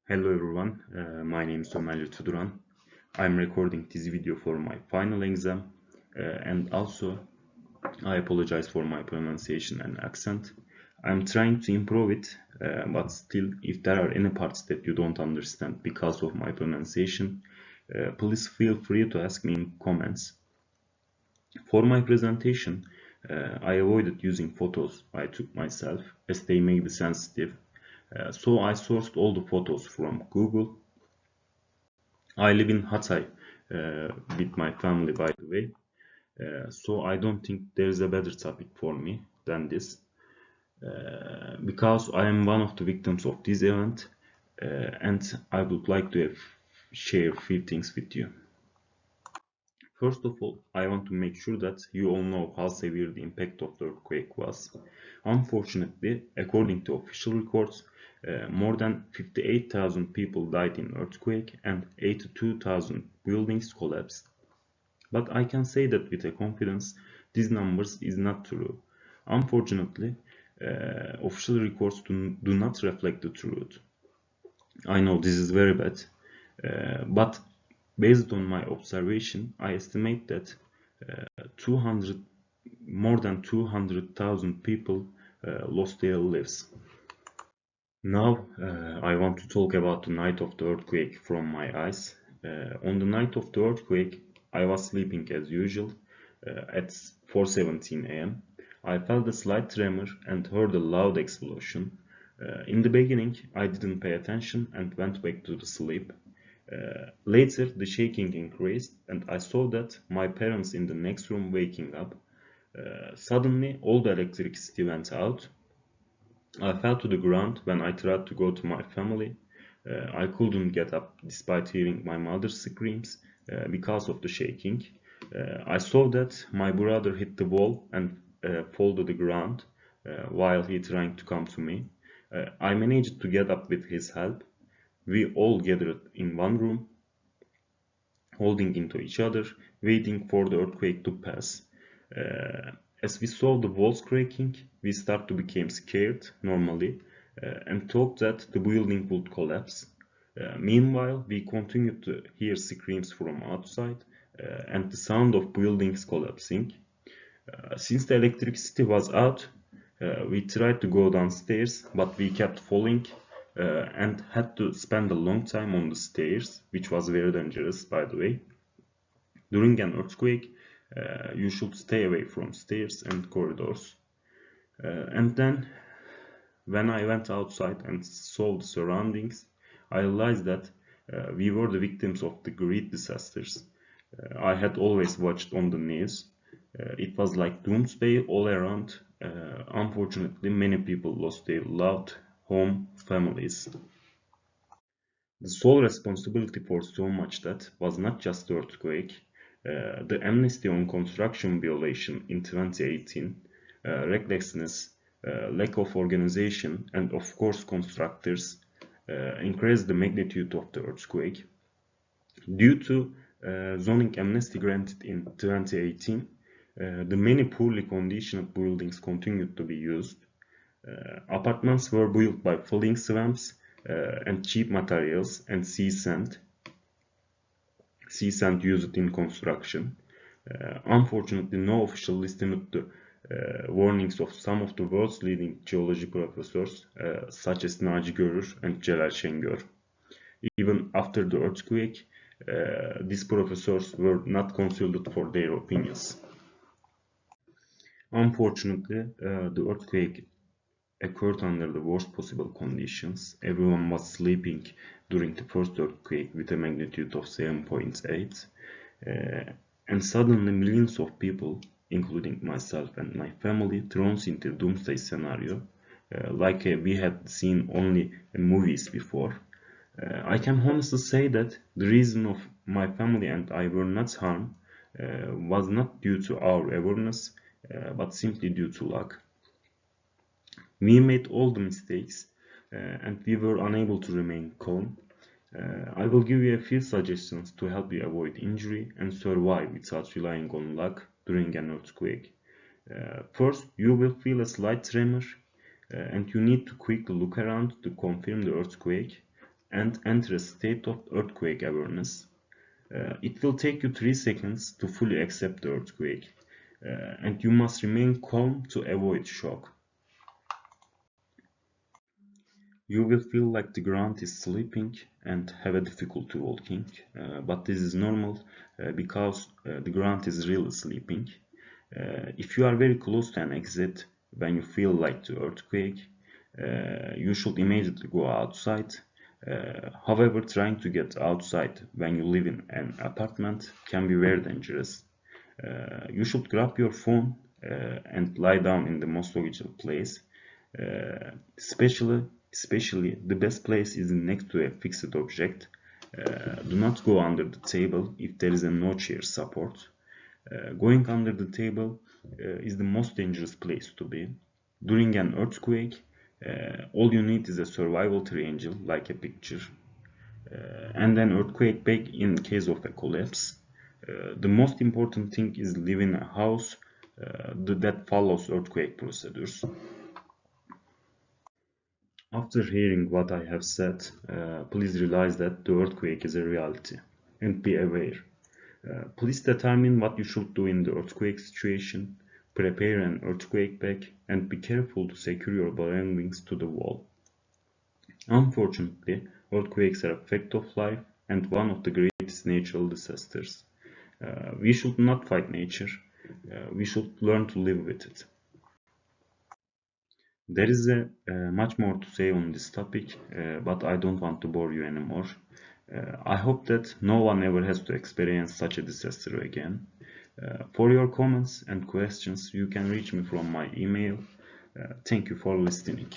Hello everyone, my name is Ömer Duran. I'm recording this video for my final exam and also I apologize for my pronunciation and accent. I'm trying to improve it, but still if there are any parts that you don't understand because of my pronunciation, please feel free to ask me in comments. For my presentation, I avoided using photos I took myself as they may be sensitive. So I sourced all the photos from Google. I live in Hatay with my family, by the way. So I don't think there's a better topic for me than this. Because I am one of the victims of this event and I would like to share a few things with you. First of all, I want to make sure that you all know how severe the impact of the earthquake was. Unfortunately, according to official records, more than 58,000 people died in earthquake and 82,000 buildings collapsed. But I can say that with a confidence, these numbers is not true. Unfortunately, official records do not reflect the truth. I know this is very bad, but based on my observation, I estimate that 200, more than 200,000 people lost their lives. Now I want to talk about the night of the earthquake from my eyes. On the night of the earthquake, I was sleeping as usual at 4:17 a.m. I felt a slight tremor and heard a loud explosion. In the beginning, I didn't pay attention and went back to the sleep. Later, the shaking increased and I saw that my parents in the next room waking up. Suddenly, all the electricity went out. I fell to the ground when I tried to go to my family. I couldn't get up despite hearing my mother's screams because of the shaking. I saw that my brother hit the wall and fall to the ground while he trying to come to me. I managed to get up with his help. We all gathered in one room, holding into each other, waiting for the earthquake to pass. As we saw the walls cracking, we started to become scared normally and thought that the building would collapse. Meanwhile, we continued to hear screams from outside and the sound of buildings collapsing. Since the electricity was out, we tried to go downstairs, but we kept falling and had to spend a long time on the stairs, which was very dangerous, by the way. During an earthquake, you should stay away from stairs and corridors. And then, when I went outside and saw the surroundings, I realized that we were the victims of the great disasters. I had always watched on the news. It was like doomsday all around. Unfortunately, many people lost their loved home, families. The sole responsibility for so much that was not just the earthquake, the amnesty on construction violation in 2018, recklessness, lack of organization, and of course constructors increased the magnitude of the earthquake. Due to zoning amnesty granted in 2018, the many poorly conditioned buildings continued to be used. Apartments were built by filling swamps and cheap materials and sea sand used in construction. Unfortunately, no official listened to warnings of some of the world's leading geology professors, such as Naci Görür and Celal Şengör. Even after the earthquake, these professors were not consulted for their opinions. Unfortunately, the earthquake occurred under the worst possible conditions. Everyone was sleeping during the first earthquake with a magnitude of 7.8, and suddenly millions of people, including myself and my family, thrown into doomsday scenario, like we had seen only in movies before. I can honestly say that the reason of my family and I were not harmed was not due to our awareness, but simply due to luck. We made all the mistakes and we were unable to remain calm. I will give you a few suggestions to help you avoid injury and survive without relying on luck during an earthquake. First, you will feel a slight tremor and you need to quickly look around to confirm the earthquake. and enter a state of earthquake awareness. It will take you 3 seconds to fully accept the earthquake, and you must remain calm to avoid shock. You will feel like the ground is sleeping and have a difficulty walking, but this is normal because the ground is really sleeping. If you are very close to an exit when you feel like the earthquake, you should immediately go outside. However, trying to get outside when you live in an apartment can be very dangerous. You should grab your phone and lie down in the most logical place. Especially the best place is next to a fixed object. Do not go under the table if there is no chair support. Going under the table is the most dangerous place to be. During an earthquake, all you need is a survival triangle like a picture, and an earthquake bag in case of a collapse. The most important thing is live in a house that follows earthquake procedures. After hearing what I have said, please realize that the earthquake is a reality and be aware. Please determine what you should do in the earthquake situation, prepare an earthquake bag, and be careful to secure your belongings to the wall. Unfortunately, earthquakes are a fact of life and one of the greatest natural disasters. We should not fight nature, we should learn to live with it. There is much more to say on this topic, but I don't want to bore you anymore. I hope that no one ever has to experience such a disaster again. For your comments and questions, you can reach me from my email. Thank you for listening.